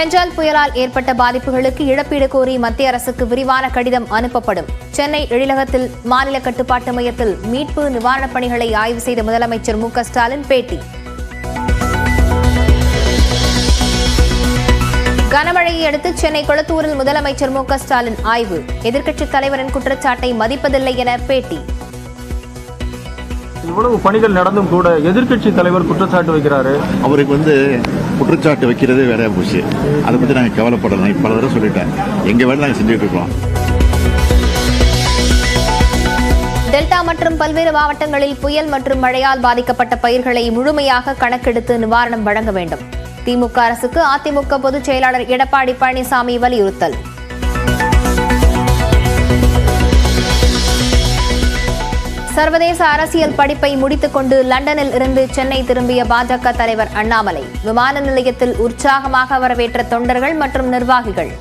பெஞ்சால் புயலால் ஏற்பட்ட பாதிப்புகளுக்கு இழப்பீடு கோரி மத்திய அரசுக்கு விரிவான கடிதம் அனுப்பப்படும். சென்னை எழிலகத்தில் மாநில கட்டுப்பாட்டு மையத்தில் மீட்பு நிவாரணப் பணிகளை ஆய்வு செய்த முதலமைச்சர் மு.க. ஸ்டாலின் பேட்டி. கனமழையை அடுத்து சென்னை கொளத்தூரில் முதலமைச்சர் மு.க. ஸ்டாலின் ஆய்வு. எதிர்க்கட்சித் தலைவரின் குற்றச்சாட்டை மதிப்பதில்லை என பேட்டி. இவ்வளவு பணிகள் நடந்தும் கூட எதிர்க்கட்சி தலைவர் குற்றச்சாட்டு வைக்கிறாரு. அவருக்கு குற்றச்சாட்டு வைக்கிறதே வேற போச்சு. அதை பத்தி நாங்கள் கவலைப்படலாம். பல தடவை சொல்லிட்டேன், எங்க வேலை நாங்கள் செஞ்சுட்டு இருக்கோம். டெல்டா மற்றும் பல்வேறு மாவட்டங்களில் புயல் மற்றும் மழையால் பாதிக்கப்பட்ட பயிர்களை முழுமையாக கணக்கெடுத்து நிவாரணம் வழங்க வேண்டும். திமுக அரசுக்கு அதிமுக பொதுச் செயலாளர் எடப்பாடி பழனிசாமி வலியுறுத்தல். சர்வதேச அரசியல் படிப்பை முடித்துக் கொண்டு லண்டனில் இருந்து சென்னை திரும்பிய பாஜக தலைவர் அண்ணாமலை விமான நிலையத்தில் உற்சாகமாக வரவேற்ற தொண்டர்கள் மற்றும் நிர்வாகிகள்.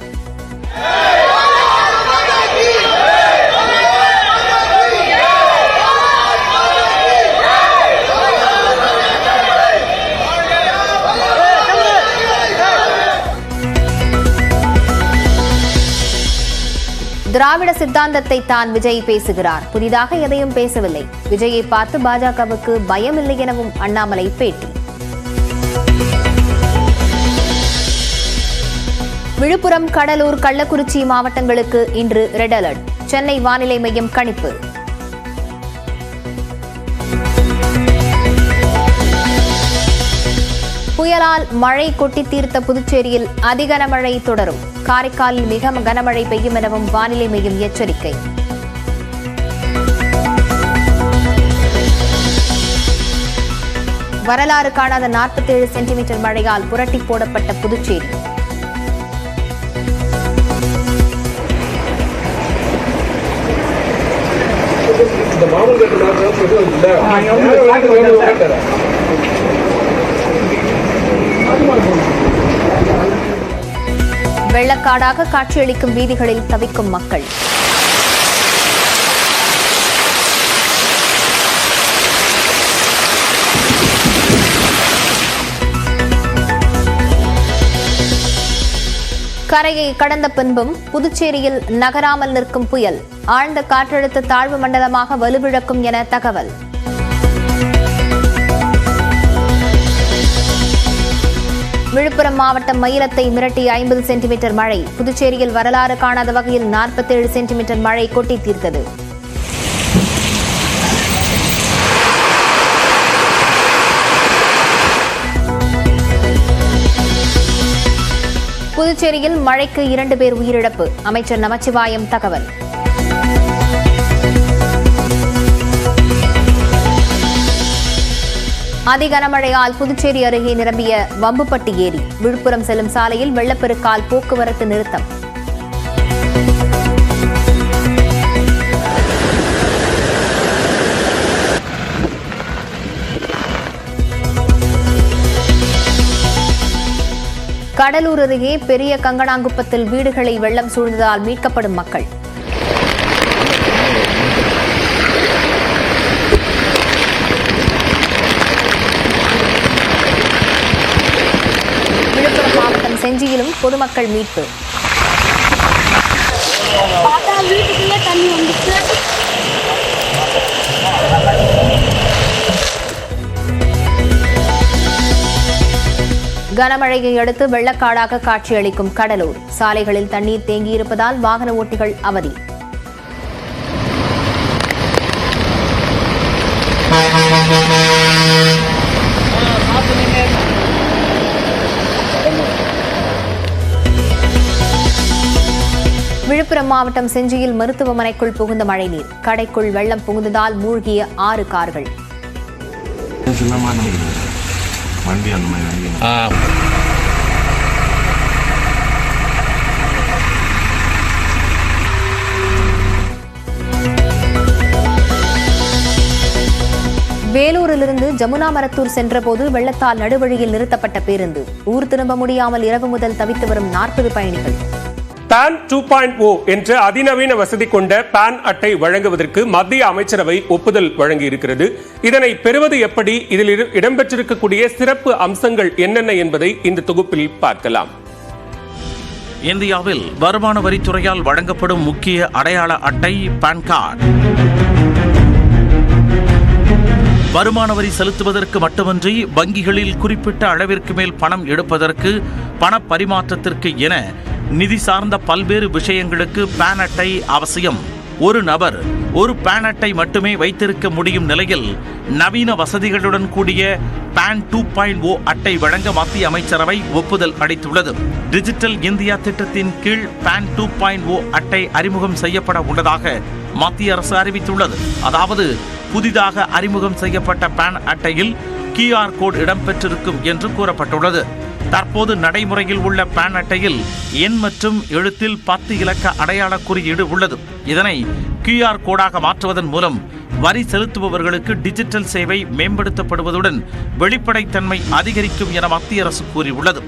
திராவிட சித்தாந்தத்தை தான் விஜய் பேசுகிறார், புதிதாக எதையும் பேசவில்லை. விஜயை பார்த்து பாஜகவுக்கு பயம் இல்லை எனவும் அண்ணாமலை பேட்டி. விழுப்புரம், கடலூர், கள்ளக்குறிச்சி மாவட்டங்களுக்கு இன்று ரெட் அலர்ட். சென்னை வானிலை மையம் கணிப்பு. புயலால் மழை கொட்டி தீர்த்த புதுச்சேரியில் அதிகனமழை தொடரும். காரைக்காலில் மிக கனமழை பெய்யும் எனவும் வானிலை மையம் எச்சரிக்கை. வரலாறு காணாத 47 சென்டிமீட்டர் மழையால் புரட்டி போடப்பட்ட புதுச்சேரி. வெள்ளக்காடாக காட்சியளிக்கும் வீதிகளில் தவிக்கும் மக்கள். கரையை கடந்த பின்பும் புதுச்சேரியில் நகராமல் நிற்கும் புயல் ஆழ்ந்த காற்றழுத்த தாழ்வு மண்டலமாக வலுவிழக்கும் என தகவல். விழுப்புரம் மாவட்டம் மயிலத்தை மிரட்டி 50 சென்டிமீட்டர் மழை. புதுச்சேரியில் வரலாறு காணாத வகையில் 47 சென்டிமீட்டர் மழை கொட்டி தீர்த்தது. புதுச்சேரியில் மழைக்கு 2 பேர் உயிரிழப்பு. அமைச்சர் நமச்சிவாயம் தகவல். அதிகனமழையால் புதுச்சேரி அருகே நிரம்பிய வம்புப்பட்டி ஏரி. விழுப்புரம் செல்லும் சாலையில் வெள்ளப்பெருக்கால் போக்குவரத்து நிறுத்தம். கடலூர் அருகே பெரிய கங்கனாங்குப்பத்தில் வீடுகளை வெள்ளம் சூழ்ந்ததால் மீட்கப்படும் மக்கள். விழுப்புரம் மாவட்டம் செஞ்சியிலும் பொதுமக்கள் மீட்பு. கனமழையை அடுத்து வெள்ளக்காடாக காட்சியளிக்கும் கடலூர். சாலைகளில் தண்ணீர் தேங்கியிருப்பதால் வாகன ஓட்டிகள் அவதி. விழுப்புரம் மாவட்டம் செஞ்சியில் மருத்துவமனைக்குள் புகுந்த மழைநீர். கடைக்குள் வெள்ளம் புகுந்ததால் மூழ்கிய 6 கார்கள். வேலூரிலிருந்து ஜமுனா மரத்தூர் சென்றபோது வெள்ளத்தால் நடுவழியில் நிறுத்தப்பட்ட பேருந்து. ஊர் திரும்ப முடியாமல் இரவு முதல் தவித்து வரும் 40 பயணிகள். PAN 2.0 என்ற அதிநவீன வசதி கொண்ட PAN அட்டை வழங்குவதற்கு மத்திய அமைச்சரவை ஒப்புதல் வழங்கியிருக்கிறது. இதனை பெறுவது எப்படி, இதில் இடம்பெற்றிருக்கக்கூடிய சிறப்பு அம்சங்கள் என்னென்ன என்பதை இந்த தொகுப்பில் பார்க்கலாம். இந்தியாவில் வருமான வரித்துறையால் வழங்கப்படும் முக்கிய அடையாள அட்டை பான் கார்டு. வருமான வரி செலுத்துவதற்கு மட்டுமின்றி வங்கிகளில் குறிப்பிட்ட அளவிற்கு மேல் பணம் எடுப்பதற்கு, பண பரிமாற்றத்திற்கு என நிதி சார்ந்த பல்வேறு விஷயங்களுக்கு பான் அட்டை அவசியம். ஒரு நபர் ஒரு பான் அட்டை மட்டுமே வைத்திருக்க முடியும் நிலையில் நவீன வசதிகளுடன் கூடிய பான் 2.0 அட்டை வழங்க மத்திய அமைச்சரவை ஒப்புதல் அளித்துள்ளது. டிஜிட்டல் இந்தியா திட்டத்தின் கீழ் பான் 2.0 அட்டை அறிமுகம் செய்யப்பட உள்ளதாக மத்திய அரசு அறிவித்துள்ளது. அதாவது புதிதாக அறிமுகம் செய்யப்பட்ட பான் அட்டையில் QR கோடு இடம்பெற்றிருக்கும் என்று கூறப்பட்டுள்ளது. தற்போது நடைமுறையில் உள்ள பான் அட்டையில் எண் மற்றும் எழுத்தில் 10 இலக்க அடையாள குறியீடு உள்ளது. இதனை QR கோடாக மாற்றுவதன் மூலம் வரி செலுத்துபவர்களுக்கு டிஜிட்டல் சேவை மேம்படுத்தப்படுவதுடன் வெளிப்படைத்தன்மை அதிகரிக்கும் என மத்திய அரசு கூறியுள்ளது.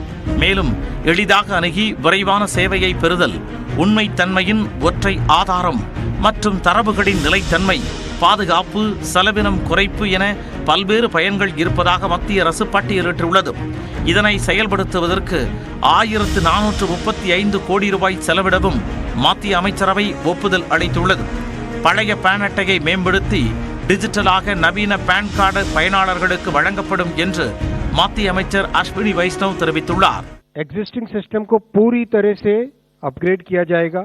மேலும் எளிதாக அணுகி விரைவான சேவையை பெறுதல், உண்மைத்தன்மையின் ஒற்றை ஆதாரம் மற்றும் தரவுகளின் நிலைத்தன்மை, பாதுகாப்பு, செலவினம் குறைப்பு என பல்வேறு பயன்கள் இருப்பதாக மத்திய அரசு பட்டியலிட்டுள்ளது. இதனை செயல்படுத்துவதற்கு 1435 கோடி ரூபாய் செலவிடவும் மத்திய அமைச்சரவை ஒப்புதல் அளித்துள்ளது. பழைய பான் அட்டையை மேம்படுத்தி டிஜிட்டலாக நவீன பான் கார்டு பயனாளர்களுக்கு வழங்கப்படும் என்று மத்திய அமைச்சர் அஸ்வினி வைஷ்ணவ் தெரிவித்துள்ளார். एग्जिस्टिंग सिस्टम को पूरी तरह से अपग्रेड किया जाएगा.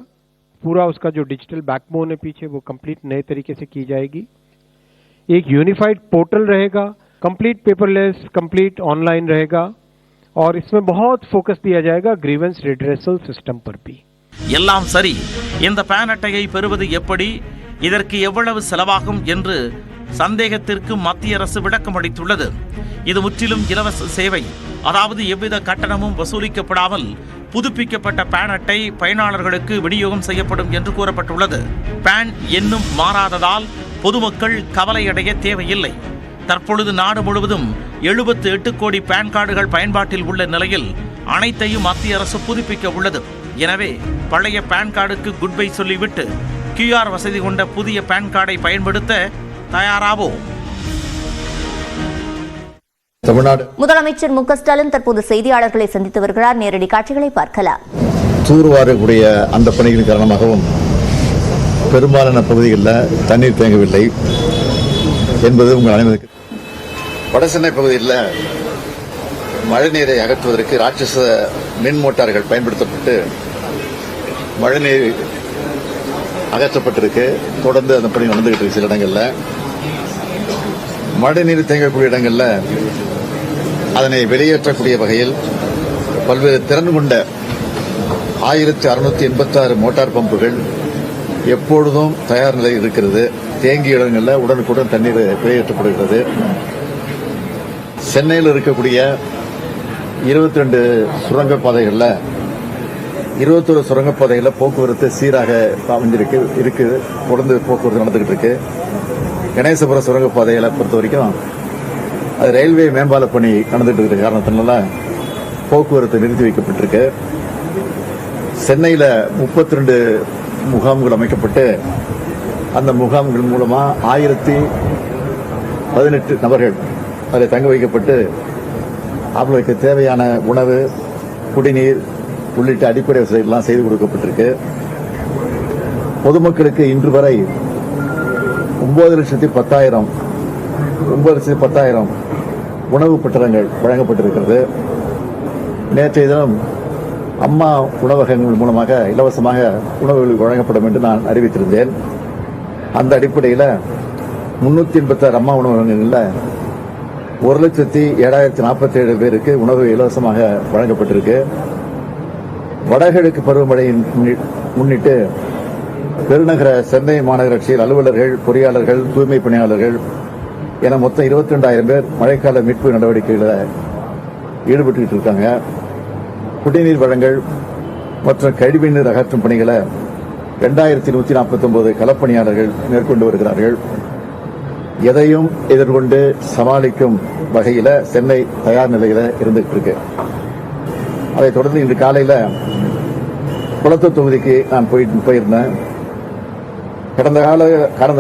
पूरा उसका जो डिजिटल बैकबोन है पीछे वो कंप्लीट नए तरीके से की जाएगी. एक यूनिफाइड पोर्टल रहेगा, कंप्लीट पेपरलेस, कंप्लीट ऑनलाइन रहेगा और इसमें बहुत फोकस दिया जाएगा ग्रीवेंस रिड्रेसल सिस्टम पर भी. எல்லாம் சரி, இந்த பான் அட்டையை பெறுவது எப்படி, இதற்கு எவ்வளவு செலவாகும் என்று சந்தேகத்திற்கு மத்திய அரசு விளக்கம் அளித்துள்ளது. இது முற்றிலும் இலவச சேவை. அதாவது எவ்வித கட்டணமும் வசூலிக்கப்படாமல் புதுப்பிக்கப்பட்ட பான் அட்டை பயனாளர்களுக்கு விநியோகம் செய்யப்படும் என்று கூறப்பட்டுள்ளது. பான் எண்ணும் மாறாததால் பொதுமக்கள் கவலையடைய தேவையில்லை. தற்பொழுது நாடு முழுவதும் 78 கோடி பான் கார்டுகள் பயன்பாட்டில் உள்ள நிலையில் அனைத்தையும் மத்திய அரசு புதுப்பிக்க உள்ளது. எனவே பழைய பான் கார்டுக்கு குட் பை சொல்லிவிட்டு QR வசதி கொண்ட புதிய பான் கார்டை பயன்படுத்த தயாராவோம். முதலமைச்சர் மு க ஸ்டாலின் தற்போது செய்தியாளர்களை சந்தித்து வருகிறார். நேரடி காட்சிகளை பார்க்கலாம். தூர்வாரக்கூடிய அந்த பணிகளின் காரணமாகவும் பெரும்பாலான பகுதிகளில் தண்ணீர் தேங்கவில்லை என்பது உங்கள் அனைவருக்கு. வடசென்னை பகுதியில் மழைநீரை அகற்றுவதற்கு ராட்சச மின் மோட்டார்கள் பயன்படுத்தப்பட்டு மழைநீர் அகற்றப்பட்டிருக்கு. தொடர்ந்து அந்த பணி நடந்துகிட்டு இருக்கு. சில இடங்களில் மழைநீர் தேங்கக்கூடிய இடங்களில் அதனை வெளியேற்றக்கூடிய வகையில் பல்வேறு திறன் கொண்ட 1686 மோட்டார் பம்புகள் எப்பொழுதும் தயார் நிலையில் இருக்கிறது. தேங்கிய இடங்களில் உடனுக்குடன் தண்ணீர் வெளியேற்றப்படுகிறது. சென்னையில் இருக்கக்கூடிய 22 சுரங்கப்பாதைகளில் 21 சுரங்கப்பாதைகளில் போக்குவரத்து சீராக அமைஞ்சிருக்கு. தொடர்ந்து போக்குவரத்து நடந்துகிட்டு இருக்கு. கணேசபுரம் சுரங்கப்பாதைகளை பொறுத்த வரைக்கும் அது ரயில்வே மேம்பால பணி நடந்துட்டு இருக்கிற காரணத்தினால போக்குவரத்து நிறுத்தி வைக்கப்பட்டிருக்கு. சென்னையில் 32 முகாம்கள் அமைக்கப்பட்டு அந்த முகாம்கள் மூலமா 1018 நபர்கள் அதில் தங்க வைக்கப்பட்டு அவர்களுக்கு தேவையான உணவு, குடிநீர் உள்ளிட்ட அடிப்படை வசதிகள்லாம் செய்து கொடுக்கப்பட்டிருக்கு. பொதுமக்களுக்கு இன்று வரை 9,10,000 உணவுப் பத்திரங்கள் வழங்கப்பட்டிருக்கிறது. நேற்றைய தினம் அம்மா உணவகங்கள் மூலமாக இலவசமாக உணவுகள் வழங்கப்படும் என்று நான் அறிவித்திருந்தேன். அந்த அடிப்படையில் 386 அம்மா உணவகங்களில் 1,07,047 பேருக்கு உணவு இலவசமாக வழங்கப்பட்டிருக்கு. வடகிழக்கு பருவமழையை முன்னிட்டு பெருநகர சென்னை மாநகராட்சியில் அலுவலர்கள், பொறியாளர்கள், தூய்மை பணியாளர்கள் என மொத்தம் 22,000 பேர் மழைக்கால மீட்பு நடவடிக்கைகளில் ஈடுபட்டு இருக்காங்க. குடிநீர் வழங்கல் மற்றும் கழிவுநீர் அகற்றும் பணிகளை 2149 களப்பணியாளர்கள் மேற்கொண்டு வருகிறார்கள். எதையும் எதிர்கொண்டு சமாளிக்கும் வகையில் சென்னை தயார் நிலையில் இருந்துட்டு இருக்கு. அதைத் தொடர்ந்து இன்று காலையில் குளத்தூர் தொகுதிக்கு நான் போயிருந்தேன். கடந்த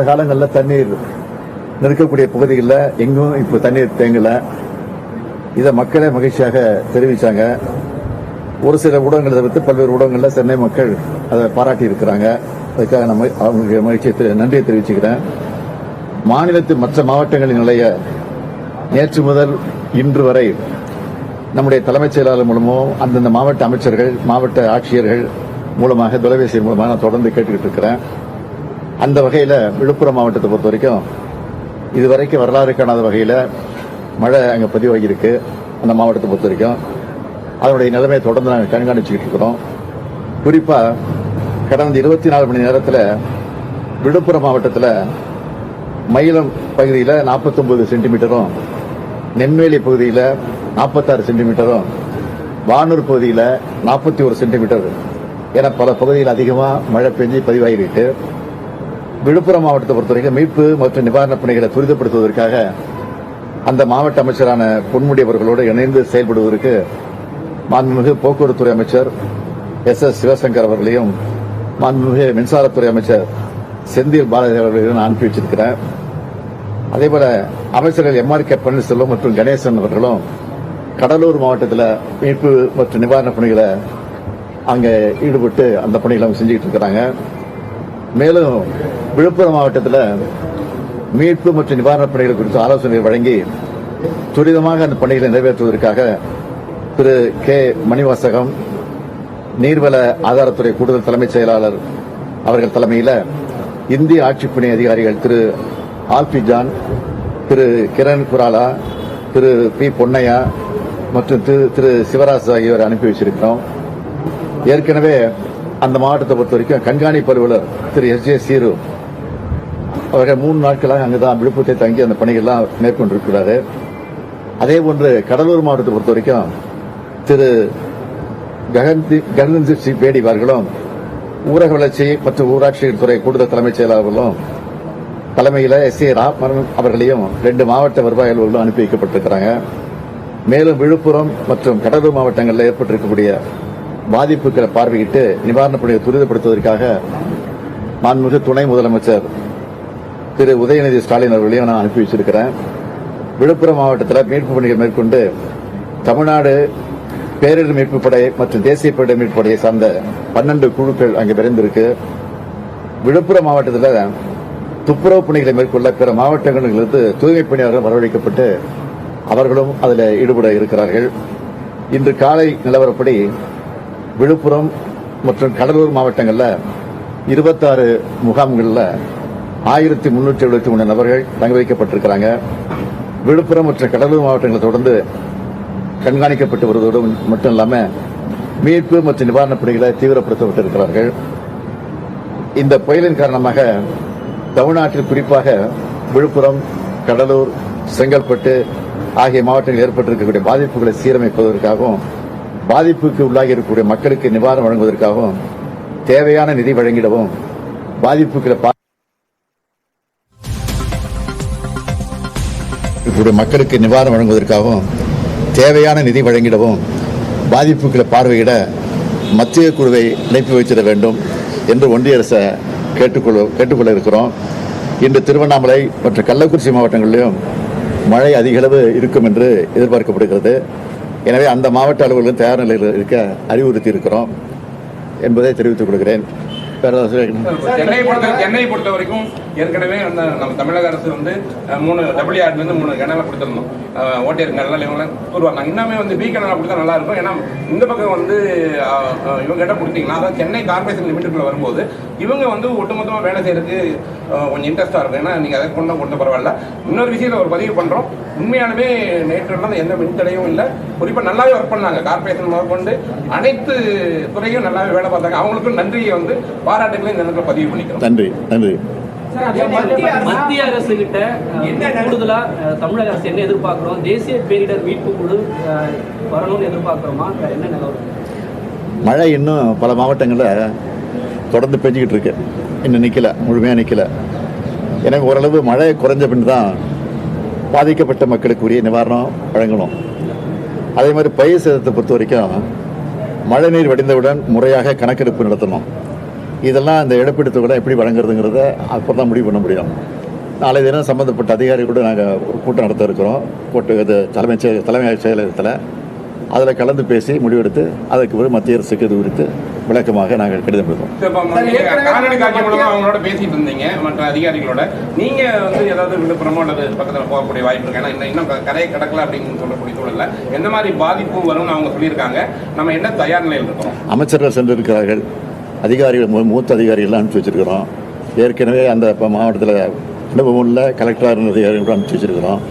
காலங்களில் தண்ணீர் நிற்கக்கூடிய பகுதிகளில் எங்கும் இப்போ தண்ணீர் தேங்கல. இதை மக்களே மகிழ்ச்சியாக தெரிவித்தாங்க. ஒரு சில ஊடகங்களை தவிர்த்து பல்வேறு ஊடகங்களில் சென்னை மக்கள் அதை பாராட்டி இருக்கிறாங்க. அதுக்காக நம்ம அவங்களுக்கு நன்றியை தெரிவிச்சுக்கிறேன். மாநிலத்தின் மற்ற மாவட்டங்களின் நிலைய நேற்று முதல் இன்று வரை நம்முடைய தலைமைச் செயலாளர் மூலமோ அந்தந்த மாவட்ட அமைச்சர்கள் மாவட்ட ஆட்சியர்கள் மூலமாக தொலைபேசி மூலமாக நான் தொடர்ந்து கேட்டுக்கிட்டு இருக்கிறேன். அந்த வகையில் விழுப்புரம் மாவட்டத்தை பொறுத்த வரைக்கும் இதுவரைக்கும் வரலாறு காணாத வகையில் மழை அங்கே பதிவாகியிருக்கு. அந்த மாவட்டத்தை பொறுத்த வரைக்கும் அதனுடைய நிலைமையை தொடர்ந்து நாங்கள் கண்காணிச்சுக்கிட்டு இருக்கிறோம். குறிப்பாக கடந்த 24 மணி நேரத்தில் விழுப்புரம் மாவட்டத்தில் மயிலம் பகுதியில் 49 சென்டிமீட்டரும், நென்வேலி பகுதியில் 46 சென்டிமீட்டரும், வானூர் பகுதியில் 41 சென்டிமீட்டர் என பல பகுதியில் அதிகமாக மழை பெஞ்சு பதிவாகிட்டு விழுப்புரம் மாவட்டத்தை பொறுத்தவரைக்கும் மீட்பு மற்றும் நிவாரணப் பணிகளை துரிதப்படுத்துவதற்காக அந்த மாவட்ட அமைச்சரான பொன்முடி அவர்களோடு இணைந்து செயல்படுவதற்கு மாண்புமிகு போக்குவரத்துறை அமைச்சர் எஸ் சிவசங்கர் அவர்களையும் மாண்புமிகு மின்சாரத்துறை அமைச்சர் செந்தில் பாலாஜி அவர்களையும் நான் அனுப்பி வச்சிருக்கிறேன். அதேபோல அமைச்சர்கள் எம்ஆர் கே பன்னீர்செல்வம் மற்றும் கணேசன் அவர்களும் கடலூர் மாவட்டத்தில் மீட்பு மற்றும் நிவாரணப் பணிகளை அங்கே ஈடுபட்டு அந்த பணிகளை அவங்க செஞ்சுக்கிட்டு இருக்கிறாங்க. மேலும் விழுப்புரம் மாவட்டத்தில் மீட்பு மற்றும் நிவாரணப் பணிகள் குறித்து ஆலோசனை வழங்கி துரிதமாக அந்த பணிகளை நிறைவேற்றுவதற்காக திரு கே மணிவாசகம், நீர்வள ஆதாரத்துறை கூடுதல் தலைமைச் செயலாளர் அவர்கள் தலைமையில் இந்திய ஆட்சிப்பணி அதிகாரிகள் திரு ஆல்பி ஜான், திரு கிரண் குராலா, திரு பி பொன்னையா மற்றும் திரு சிவராஜ் ஆகியோரை அனுப்பி வச்சிருக்கிறோம். ஏற்கனவே அந்த மாவட்டத்தை பொறுத்த வரைக்கும் கண்காணிப்பு அலுவலர் திரு எஸ் ஜே சீரு அவர்கள் 3 நாட்களாக அங்குதான் விழுப்புரத்தை தங்கி அந்த பணிகள்லாம் மேற்கொண்டிருக்கிறாரு. அதே போன்று கடலூர் மாவட்டத்தை பொறுத்த வரைக்கும் திரு ககன்தீப் சிங் பேடி அவர்களும் ஊரக வளர்ச்சி மற்றும் ஊராட்சி துறை கூடுதல் தலைமைச் செயலாளர்களும் தலைமையில் எஸ்.ஏ. ராமன் அவர்களையும் 2 மாவட்ட வருவாய் அலுவலர்களும் அனுப்பி வைக்கப்பட்டிருக்கிறாங்க. மேலும் விழுப்புரம் மற்றும் கடலூர் மாவட்டங்களில் ஏற்பட்டிருக்கக்கூடிய பாதிப்புகளை பார்வையிட்டு நிவாரணப் பணியை துரிதப்படுத்துவதற்காக மாண்புமிகு துணை முதலமைச்சர் திரு உதயநிதி ஸ்டாலின் அவர்களையும் நான் அனுப்பி வச்சிருக்கிறேன். விழுப்புரம் மாவட்டத்தில் மீட்பு பணிகள் மேற்கொண்டு தமிழ்நாடு பேரிடர் மீட்பு படை மற்றும் தேசிய பேரிடர் மீட்பு படையை சார்ந்த 12 குழுக்கள் அங்கே விரைந்திருக்கு. விழுப்புரம் மாவட்டத்தில் துப்புரவு பணிகளை மேற்கொள்ள பிற மாவட்டங்களிலிருந்து தூய்மை பணியாளர்கள் வரவழைக்கப்பட்டு அவர்களும் அதில் ஈடுபட இருக்கிறார்கள். இன்று காலை நிலவரப்படி விழுப்புரம் மற்றும் கடலூர் மாவட்டங்களில் 26 முகாம்களில் 1373 நபர்கள் தங்க வைக்கப்பட்டிருக்கிறாங்க. விழுப்புரம் மற்றும் கடலூர் மாவட்டங்களை தொடர்ந்து கண்காணிக்கப்பட்டு வருவதோடு மட்டும் இல்லாமல் மீட்பு மற்றும் நிவாரணப் பணிகளை தீவிரப்படுத்தப்பட்டிருக்கிறார்கள். இந்த புயலின் காரணமாக தமிழ்நாட்டில் குறிப்பாக விழுப்புரம், கடலூர், செங்கல்பட்டு ஆகிய மாவட்டங்களில் ஏற்பட்டிருக்கக்கூடிய பாதிப்புகளை சீரமைப்பதற்காகவும் பாதிப்புக்கு உள்ளாகி இருக்கக்கூடிய மக்களுக்கு நிவாரணம் வழங்குவதற்காகவும் தேவையான நிதி வழங்கிடவும் மக்களுக்கு நிவாரணம் வழங்குவதற்காகவும் தேவையான நிதி வழங்கிடவும் பாதிப்புகளை பார்வையிட மத்திய குழுவை இணைப்பு வைத்திட வேண்டும் என்று ஒன்றிய அரசை கேட்டுக்கொள்ள இருக்கிறோம். இன்று திருவண்ணாமலை மற்றும் கள்ளக்குறிச்சி மாவட்டங்களிலும் மழை அதிக அளவு இருக்கும் என்று எதிர்பார்க்கப்படுகிறது. எனவே அந்த மாவட்ட அலுவலர்கள் தயார் நிலையில் இருக்க அறிவுறுத்தி இருக்கிறோம் என்பதை தெரிவித்துக் கொள்கிறேன். சென்னை பொறுத்த வரைக்கும் ஏற்கனவே நம்ம தமிழக அரசு 3 WRலேருந்து 3 கனலை கொடுத்துருந்தோம். ஓட்டியர் கனல் இவங்களாம் கூறுவாங்க. இன்னுமே பி கனல் கொடுத்தா நல்லா இருக்கும். ஏன்னா இந்த பக்கம் இவங்க கிட்ட கொடுத்தீங்கன்னா அதாவது சென்னை கார்பரேஷன் லிமிட்டுக்குள்ள வரும்போது இவங்க ஒட்டுமொத்தமாக வேலை செய்யறதுக்கு கொஞ்சம் இன்ட்ரெஸ்டாக இருக்கும். ஏன்னா நீங்கள் அதை கொண்டு பரவாயில்ல. இன்னொரு விஷயத்தில் ஒரு பதிவு பண்ணுறோம். உண்மையாலுமே நேற்றுலாம் எந்த மின்தடையும் இல்லை. குறிப்பாக நல்லாவே ஒர்க் பண்ணாங்க. கார்பரேஷன் முதற்கொண்டு அனைத்து துறையும் நல்லாவே வேலை பார்த்தாங்க. அவங்களுக்கும் நன்றியை பாராட்டுகளை இந்த நேரத்தில் பதிவு பண்ணிக்கிறோம். நன்றி நன்றி. மத்திய அரசு கிட்ட கூடுதலா தமிழக அரசு என்ன எதிர்பார்க்கிறோம்? தேசிய பேரிடர் மீட்பு குழு வரணும்னு எதிர்பார்க்கிறோமா? என்ன நிலவரம்? மழை இன்னும் பல மாவட்டங்களில் தொடர்ந்து பெஞ்சிக்கிட்டு இருக்கு. இன்னும் நிற்கல, முழுமையாக நிற்கல. எனவே ஓரளவு மழை குறைஞ்ச பின் தான் பாதிக்கப்பட்ட மக்களுக்குரிய நிவாரணம் வழங்கணும். அதே மாதிரி பயிர் சேதத்தை பொறுத்த வரைக்கும் மழை நீர் வடிந்தவுடன் முறையாக கணக்கெடுப்பு நடத்தணும். இதெல்லாம் இந்த இழப்பீடு தொகை எப்படி வழங்குறதுங்கிறத அப்புறம் தான் முடிவு பண்ண முடியும். நாளை தினம் சம்பந்தப்பட்ட அதிகாரிகளோடு நாங்கள் ஒரு கூட்டம் நடத்த இருக்கிறோம். தலைமை செயலகத்தில் அதில் கலந்து பேசி முடிவெடுத்து அதுக்கு பிறகு மத்திய அரசுக்கு இது குறித்து விளக்கமாக நாங்கள் கடிதம் எழுதுவோம். காணொலி காட்சி மூலமா அவங்களோட பேசிட்டு இருந்தீங்க மற்ற அதிகாரிகளோட. நீங்க வந்து ஏதாவது விழுப்புரமோ அல்லது பக்கத்தில் போகக்கூடிய வாய்ப்பு இருக்கு? ஏன்னா இன்னும் கரையை கடக்கல அப்படின்னு சொல்லக்கூடிய சூழல்ல எந்த மாதிரி பாதிப்பு வரும்னு அவங்க சொல்லியிருக்காங்க. நம்ம என்ன தயார் நிலையில் இருக்கிறோம்? அமைச்சர்கள் சென்றிருக்கிறார்கள், அதிகாரிகள் மூத்த அதிகாரிகள் அனுப்பிச்சு வச்சிருக்கிறோம். ஏற்கனவே அந்த மாவட்டத்தில் அனுபவம் உள்ள கலெக்டர் அதிகாரிகள் அனுப்பிச்சு வச்சிருக்கிறோம்.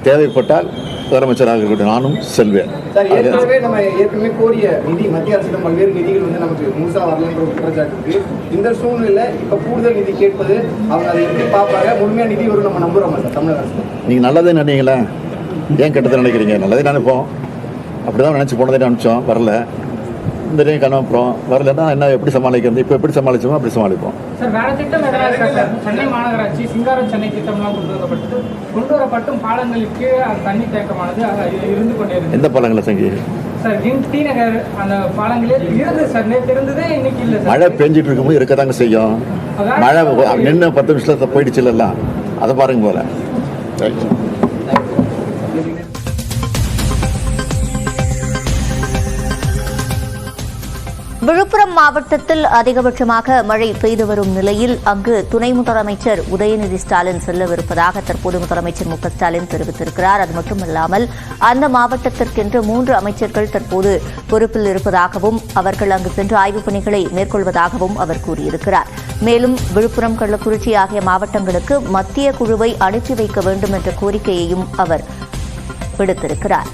தேவைப்பட்டால் முதலமைச்சராக இருக்கட்டும் நானும் செல்வேன். ஏற்கனவே நம்ம ஏற்கனவே கோரிய நிதி மத்திய அரசிடம் பல்வேறு நிதிகள் வந்து நமக்கு முழுசா வரலன்ற ஒரு குற்றச்சாட்டு இருக்கு. இந்த சூழ்நிலை இப்ப கூடுதல் நிதி கேட்பது அவங்க அதை எப்படி பார்ப்பாங்க? முழுமையா நிதி வரும் நம்ம நம்புறோமா சார் தமிழக அரசு? நீங்க நல்லதே நினைக்கிறீங்களா? ஏன் கெட்டதை நினைக்கிறீங்க? நல்லதே நினைப்போம். அப்படிதான் நினைச்சு போனதே நினைச்சோம், வரல. இந்த டைம் கிளம்புறோம், வரலன்னா என்ன எப்படி சமாளிக்கிறது? இப்போ எப்படி சமாளிச்சோமோ அப்படி சமாளிப்போம். சார் வேற திட்டம் எதனா இருக்கா சார்? சென்னை மாநகராட்சி சிங்காரம் சென்னை திட்டம்லாம் கொண்டு வரப்பட்டும் பாலங்களுக்கு தண்ணி தேக்கமானது இருந்து கொண்டே இருக்கு. எந்த பாலங்களை தங்கி சார் டி நகர் அந்த பாலங்களே இருந்து சார் நேற்று இருந்ததே இன்னைக்கு இல்லை சார். மழை பெஞ்சிட்டு இருக்கும்போது இருக்கதாங்க செய்யும். மழை நின்று 10 நிமிஷத்துல போயிடுச்சு இல்லைல்லாம், அதை பாருங்க போல. விழுப்புரம் மாவட்டத்தில் அதிகபட்சமாக மழை பெய்து வரும் நிலையில் அங்கு துணை முதலமைச்சர் உதயநிதி ஸ்டாலின் செல்லவிருப்பதாக தற்போது முதலமைச்சர் மு க ஸ்டாலின் தெரிவித்திருக்கிறார். அது மட்டுமல்லாமல் அந்த மாவட்டத்திற்கென்று 3 அமைச்சர்கள் தற்போது பொறுப்பில் இருப்பதாகவும் அவர்கள் அங்கு சென்று ஆய்வுப் பணிகளை மேற்கொள்வதாகவும் அவர் கூறியிருக்கிறார். மேலும் விழுப்புரம், கள்ளக்குறிச்சி ஆகிய மாவட்டங்களுக்கு மத்திய குழுவை அனுப்பி வைக்க வேண்டும் என்ற கோரிக்கையையும் அவர் விடுத்திருக்கிறார்.